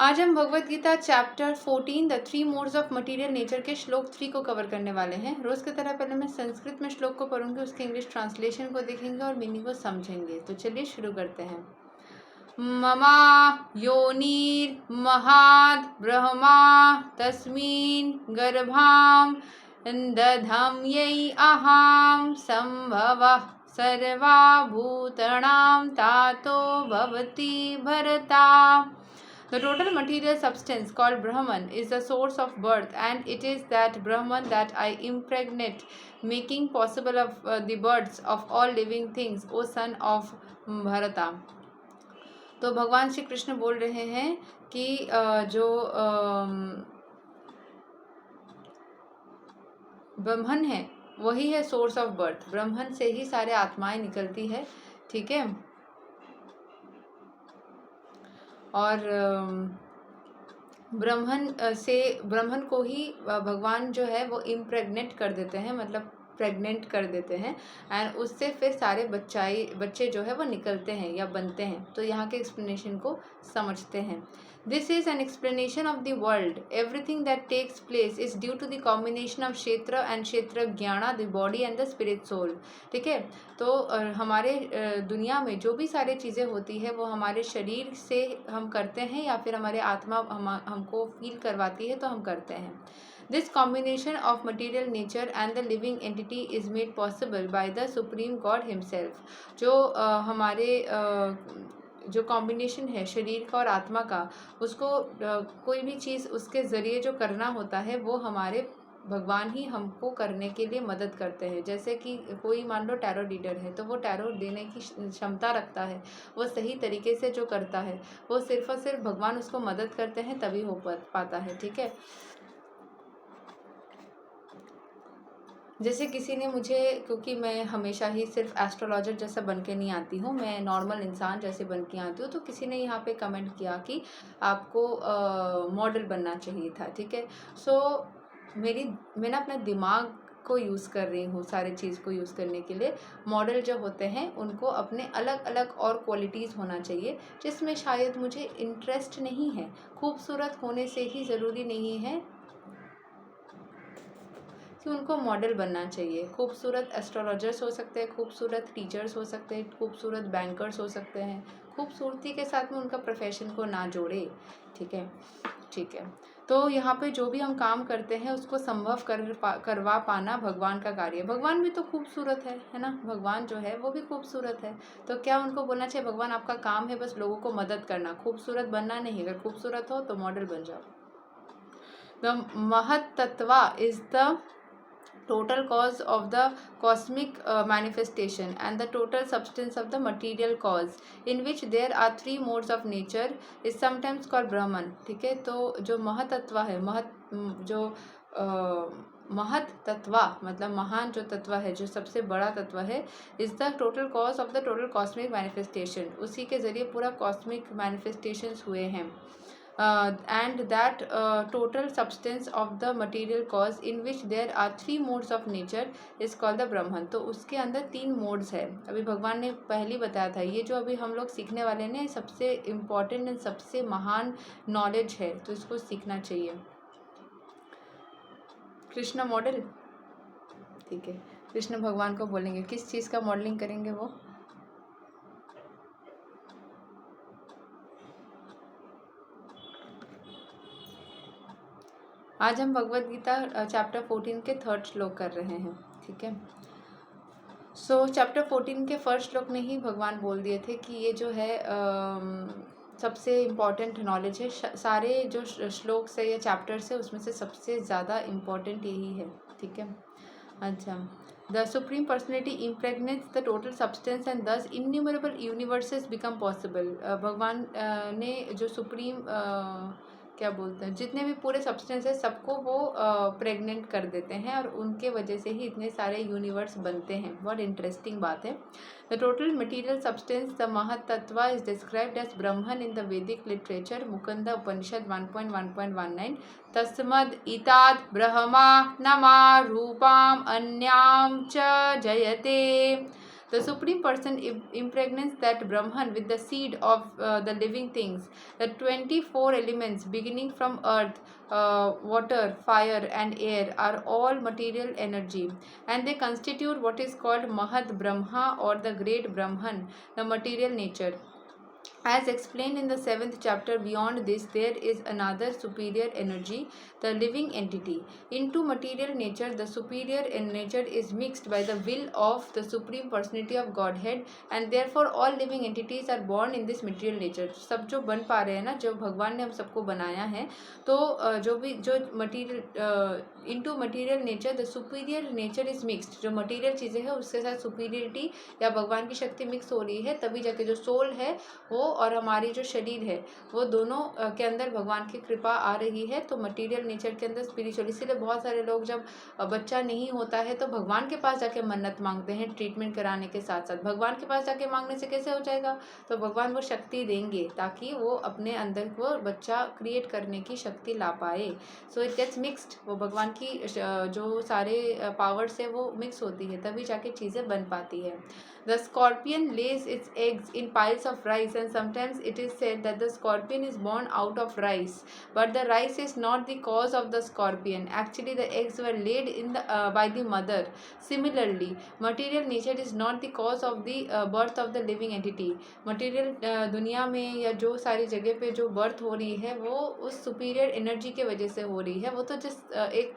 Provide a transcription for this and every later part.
आज हम Bhagavad Gita chapter 14 the 3 modes of material nature के श्लोक 3 को कवर करने वाले हैं। रोज की तरह पहले मैं संस्कृत में श्लोक को पढ़ूंगी, उसके इंग्लिश ट्रांसलेशन को देखेंगे और मीनिंग को समझेंगे। तो चलिए शुरू करते हैं। ममा योनिर महाद ब्रह्मा तस्मिन् गर्भाम दधम्यै अहम संभवः सर्वा भूतानां तातो भवति भरता। The total material substance called Brahman is the source of birth, and it is that Brahman that I impregnate, making possible of the births of all living things, O son of Bharata। तो भगवान श्री कृष्ण बोल रहे हैं कि जो ब्रह्मन है वही है सोर्स ऑफ बर्थ। ब्रह्मन से ही सारे आत्माएं निकलती है, ठीक है। और ब्रह्मन को ही भगवान जो है वो इम्प्रेग्नेट कर देते हैं, मतलब प्रेग्नेंट कर देते हैं, एंड उससे फिर सारे बच्चे जो है वो निकलते हैं या बनते हैं। तो यहाँ के एक्सप्लेनेशन को समझते हैं। This is an explanation of the world. Everything that takes place is due to the combination of kshetra and kshetrajna, the body and the spirit soul, ठीक है। तो हमारे दुनिया में जो भी सारी चीज़ें होती है वो हमारे शरीर से हम करते हैं या फिर हमारे आत्मा हमको फील करवाती है तो हम करते हैं। This combination of material nature and the living entity is made possible by the Supreme God Himself। जो हमारे जो कॉम्बिनेशन है शरीर का और आत्मा का, उसको कोई भी चीज़ उसके ज़रिए जो करना होता है वो हमारे भगवान ही हमको करने के लिए मदद करते हैं। जैसे कि कोई मान लो टैरो रीडर है तो वो टैरो देने की क्षमता रखता है, वो सही तरीके से जो करता है वो सिर्फ और सिर्फ भगवान उसको मदद करते हैं तभी हो पाता है, ठीक है। जैसे किसी ने मुझे, क्योंकि मैं हमेशा ही सिर्फ एस्ट्रोलॉजर जैसा बन के नहीं आती हूँ, मैं नॉर्मल इंसान जैसे बन के आती हूँ, तो किसी ने यहाँ पे कमेंट किया कि आपको मॉडल बनना चाहिए था, ठीक है। सो मैं ना अपने दिमाग को यूज़ कर रही हूँ सारे चीज़ को यूज़ करने के लिए। मॉडल जो होते हैं उनको अपने अलग अलग और क्वालिटीज़ होना चाहिए जिसमें शायद मुझे इंटरेस्ट नहीं है। खूबसूरत होने से ही ज़रूरी नहीं है कि उनको मॉडल बनना चाहिए। खूबसूरत एस्ट्रोलॉजर्स हो सकते हैं, खूबसूरत टीचर्स हो सकते हैं, खूबसूरत बैंकर्स हो सकते हैं। खूबसूरती के साथ में उनका प्रोफेशन को ना जोड़े, ठीक है, ठीक है। तो यहाँ पे जो भी हम काम करते हैं उसको संभव करवा पाना भगवान का कार्य है। भगवान भी तो खूबसूरत है ना। भगवान जो है वो भी खूबसूरत है। तो क्या उनको बोलना चाहिए भगवान आपका काम है बस लोगों को मदद करना, खूबसूरत बनना नहीं। अगर खूबसूरत हो तो मॉडल बन जाओ। The mahat tattva is the total cause of the cosmic manifestation and the total substance of the material cause, in which there are 3 modes of nature, is sometimes called Brahman, ठीक है। तो जो महतत्व है, महत तत्व मतलब महान जो तत्व है, जो सबसे बड़ा तत्व है, is the total cause of the total cosmic manifestation. उसी के ज़रिए पूरा कॉस्मिक मैनिफेस्टेशंस हुए हैं। And that total substance of the material cause, in which there are 3 modes of nature, is called the Brahman। तो उसके अंदर 3 मोड्स है। अभी भगवान ने पहले बताया था। ये जो अभी हम लोग सीखने वाले हैं सबसे इम्पॉर्टेंट एंड सबसे महान नॉलेज है, तो इसको सीखना चाहिए। कृष्ण मॉडल, ठीक है। कृष्ण भगवान को बोलेंगे, किस चीज़ का मॉडलिंग करेंगे वो? आज हम भगवत गीता चैप्टर 14 के 3rd श्लोक कर रहे हैं, ठीक है। सो चैप्टर 14 के 1st श्लोक में ही भगवान बोल दिए थे कि ये जो है सबसे इम्पॉर्टेंट नॉलेज है। सारे जो श्लोक्स है या चैप्टर्स है उसमें से सबसे ज़्यादा इम्पॉर्टेंट यही है, ठीक है। अच्छा, the supreme personality impregnates the total substance and thus innumerable universes become possible. भगवान ने जो सुप्रीम क्या बोलते हैं, जितने भी पूरे सब्सटेंस है सबको वो प्रेग्नेंट कर देते हैं और उनके वजह से ही इतने सारे यूनिवर्स बनते हैं। बहुत इंटरेस्टिंग बात है। The total material substance the mahat tattva is described as Brahman in the Vedic literature मुकुंद उपनिषद 1.1.19। तस्मद इताद ब्रह्मा नमा रूपाम अन्याम च जयते। The Supreme Person impregnates that Brahman with the seed of the living things. The 24 elements beginning from earth, water, fire and air are all material energy, and they constitute what is called Mahad Brahma or the great Brahman, the material nature. As explained in the 7th chapter, beyond this there is another superior energy, the living entity. Into material nature, the superior nature is mixed by the will of the Supreme Personality of Godhead, and therefore all living entities are born in this material nature. सब जो बन पा रहे हैं ना, जो भगवान ने हम सबको बनाया है, तो जो material into material nature the superior nature is mixed. जो मटीरियल चीज़ें हैं उसके साथ सुपीरियरिटी या भगवान की शक्ति मिक्स हो रही है, तभी जाके जो सोल है वो और हमारी जो शरीर है वो दोनों के अंदर भगवान की कृपा आ रही है. तो मटीरियल नेचर के अंदर स्पिरिचुअल, इसीलिए बहुत सारे लोग जब बच्चा नहीं होता है तो भगवान के पास जाके मन्नत मांगते हैं ट्रीटमेंट कराने के साथ साथ. भगवान के पास जाके मांगने से कैसे हो जाएगा? तो भगवान वो शक्ति देंगे ताकि वो अपने अंदर वो बच्चा क्रिएट करने की शक्ति ला पाए. So it gets mixed. वो भगवान की जो सारे पावर्स है वो मिक्स होती है, तभी जाके चीज़ें बन पाती है. The scorpion lays its eggs in piles of rice, and sometimes it is said that the scorpion is born out of rice. But the rice is not the cause of the scorpion. Actually, the eggs were laid by the mother. Similarly, material nature is not the cause of the birth of the living entity. Material दुनिया में या जो सारी जगह पे जो birth हो रही है वो उस सुपीरियर एनर्जी के वजह से हो रही है. वो तो जिस एक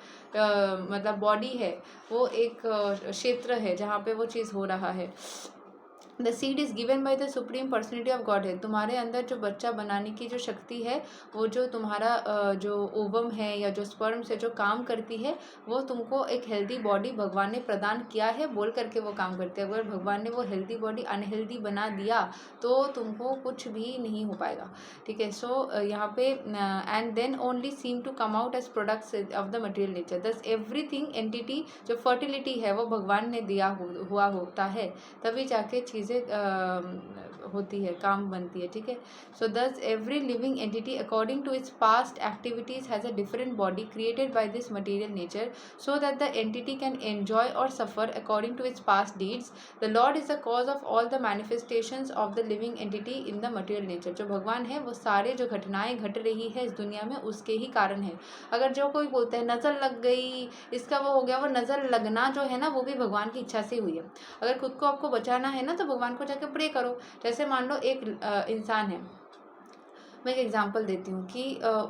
मतलब बॉडी है, वो एक क्षेत्र है जहाँ पे वो चीज़ हो रहा है. The seed is given by the supreme personality of God है. तुम्हारे अंदर जो बच्चा बनाने की जो शक्ति है, वो जो तुम्हारा जो ओवम है या जो स्पर्म से जो काम करती है, वो तुमको एक हेल्दी बॉडी भगवान ने प्रदान किया है बोल करके वो काम करते हैं. अगर भगवान ने वो हेल्दी बॉडी अनहेल्दी बना दिया तो तुमको कुछ भी नहीं हो पाएगा. ठीक है. सो यहाँ पे and then only seem to come out as products of the material nature. Thus everything entity जो फर्टिलिटी है वो भगवान ने दिया हुआ होता है, तभी जाके चीज़ होती है, काम बनती है. ठीक है. So thus every living entity according to its past activities has a different body created by this material nature so that the entity can enjoy or suffer according to its past deeds. The lord is the cause of all the manifestations of the living entity in the material nature. जो भगवान है वो सारे जो घटनाएं घट रही है इस दुनिया में उसके ही कारण है. अगर जो कोई बोलता है नज़र लग गई, इसका वो हो गया, वो नज़र लगना जो है ना वो भी भगवान की इच्छा से हुई है. अगर खुद को आपको बचाना है ना तो भगवान को जाके प्रे करो. जैसे मान लो एक इंसान है, मैं एक एग्जांपल देती हूँ कि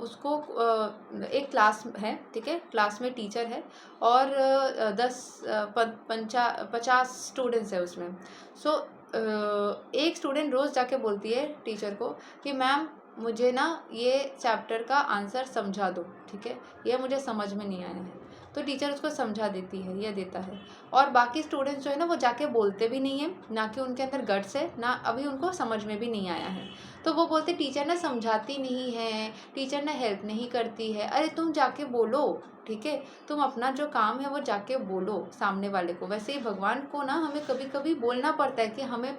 उसको एक क्लास है. ठीक है. क्लास में टीचर है और 50 स्टूडेंट्स है उसमें. सो एक स्टूडेंट रोज़ जाके बोलती है टीचर को कि मैम मुझे ना ये चैप्टर का आंसर समझा दो. ठीक है. ये मुझे समझ में नहीं आया है. तो टीचर उसको समझा देती है या देता है. और बाकी स्टूडेंट्स जो है ना वो जाके बोलते भी नहीं है, ना कि उनके अंदर गट्स है, ना अभी उनको समझ में भी नहीं आया है. तो वो बोलते टीचर ना समझाती नहीं है, टीचर ना हेल्प नहीं करती है. अरे तुम जाके बोलो. ठीक है. तुम अपना जो काम है वो जाके बोलो सामने वाले को. वैसे ही भगवान को ना हमें कभी कभी बोलना पड़ता है कि हमें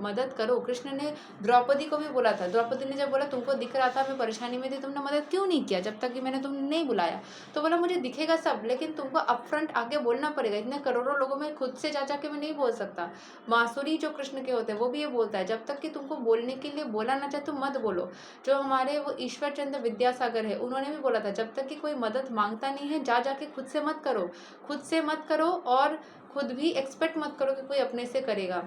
मदद करो. कृष्ण ने द्रौपदी को भी बोला था. द्रौपदी ने जब बोला तुमको दिख रहा था मैं परेशानी में थी, तुमने मदद क्यों नहीं किया जब तक कि मैंने तुमने नहीं बुलाया. तो बोला मुझे दिखेगा सब, लेकिन तुमको अपफ्रंट आके बोलना पड़ेगा. इतने करोड़ों लोगों में खुद से जा के मैं नहीं बोल सकता. मासुरी जो कृष्ण के होते हैं वो भी ये बोलता है जब तक कि तुमको बोलने के लिए बोला ना चाहे तुम मत बोलो. जो हमारे वो ईश्वर चंद्र विद्यासागर है उन्होंने भी बोला था जब तक कि कोई मदद मांगता नहीं है जाके खुद से मत करो. खुद से मत करो और खुद भी एक्सपेक्ट मत करो कि कोई अपने से करेगा.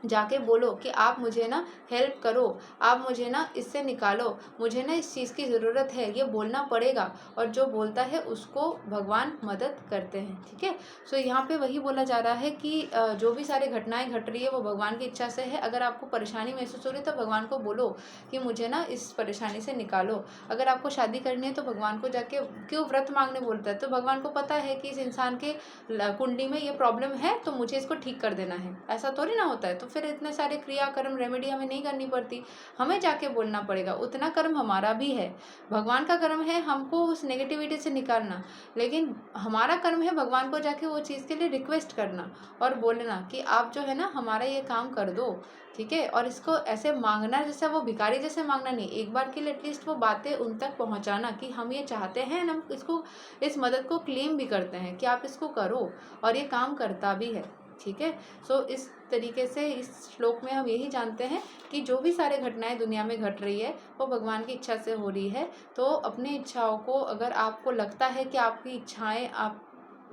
जाके बोलो कि आप मुझे ना हेल्प करो, आप मुझे ना इससे निकालो, मुझे ना इस चीज़ की ज़रूरत है. ये बोलना पड़ेगा. और जो बोलता है उसको भगवान मदद करते हैं. ठीक है. सो यहाँ पे वही बोला जा रहा है कि जो भी सारी घटनाएं घट रही है वो भगवान की इच्छा से है. अगर आपको परेशानी महसूस हो रही है तो भगवान को बोलो कि मुझे ना इस परेशानी से निकालो. अगर आपको शादी करनी है तो भगवान को जाके क्यों व्रत मांगने बोलता है, तो भगवान को पता है कि इस इंसान के कुंडली में ये प्रॉब्लम है तो मुझे इसको ठीक कर देना है. ऐसा थोड़ी ना होता है. तो फिर इतने सारे क्रिया कर्म रेमेडी हमें नहीं करनी पड़ती, हमें जाके बोलना पड़ेगा. उतना कर्म हमारा भी है. भगवान का कर्म है हमको उस नेगेटिविटी से निकालना, लेकिन हमारा कर्म है भगवान को जाके वो चीज़ के लिए रिक्वेस्ट करना और बोलना कि आप जो है ना हमारा ये काम कर दो. ठीक है. और इसको ऐसे मांगना जैसे वो भिखारी जैसे मांगना नहीं, एक बार के लिए एटलीस्ट वो बातें उन तक पहुंचाना कि हम ये चाहते हैं, हम इसको इस मदद को क्लेम भी करते हैं कि आप इसको करो, और ये काम करता भी है. ठीक है। सो इस तरीके से इस श्लोक में हम यही जानते हैं कि जो भी सारे घटनाएं दुनिया में घट रही है वो भगवान की इच्छा से हो रही है। तो अपनी इच्छाओं को, अगर आपको लगता है कि आपकी इच्छाएं, आप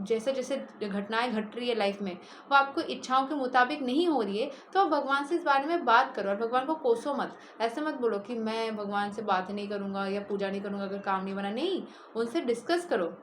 जैसे जैसे घटनाएं घट रही है लाइफ में वो आपको इच्छाओं के मुताबिक नहीं हो रही है, तो आप भगवान से इस बारे में बात करो और भगवान को कोसो मत। ऐसे मत बोलो कि मैं भगवान से बात नहीं करूँगा या पूजा नहीं करूँगा अगर काम नहीं बना। नहीं, उनसे डिस्कस करो।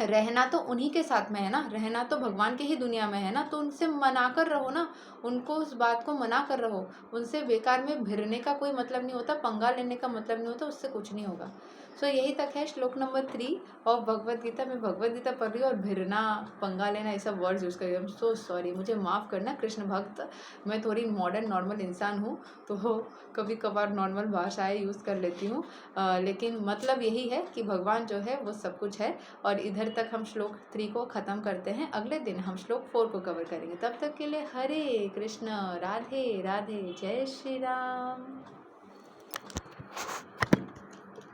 रहना तो उन्हीं के साथ में है ना, रहना तो भगवान के ही दुनिया में है ना, तो उनसे मना कर रहो ना, उनको उस बात को मना कर रहो। उनसे बेकार में भिड़ने का कोई मतलब नहीं होता, पंगा लेने का मतलब नहीं होता, उससे कुछ नहीं होगा। सो यही तक है श्लोक नंबर 3 ऑफ भगवद गीता। मैं भगवद गीता पढ़ रही हूँ और भिड़ना, पंगा लेना, ये सब वर्ड्स यूज़ कर रही हूँ। आई एम सो सॉरी, मुझे माफ़ करना कृष्ण भक्त। मैं थोड़ी मॉडर्न नॉर्मल इंसान हूँ, तो कभी कभार नॉर्मल भाषाएँ यूज़ कर लेती हूँ। लेकिन मतलब यही है कि भगवान जो है वो सब कुछ है। और इधर तक हम श्लोक 3 को ख़त्म करते हैं। अगले दिन हम श्लोक 4 को कवर करेंगे। तब तक के लिए हरे कृष्ण, राधे राधे, जय श्री राम।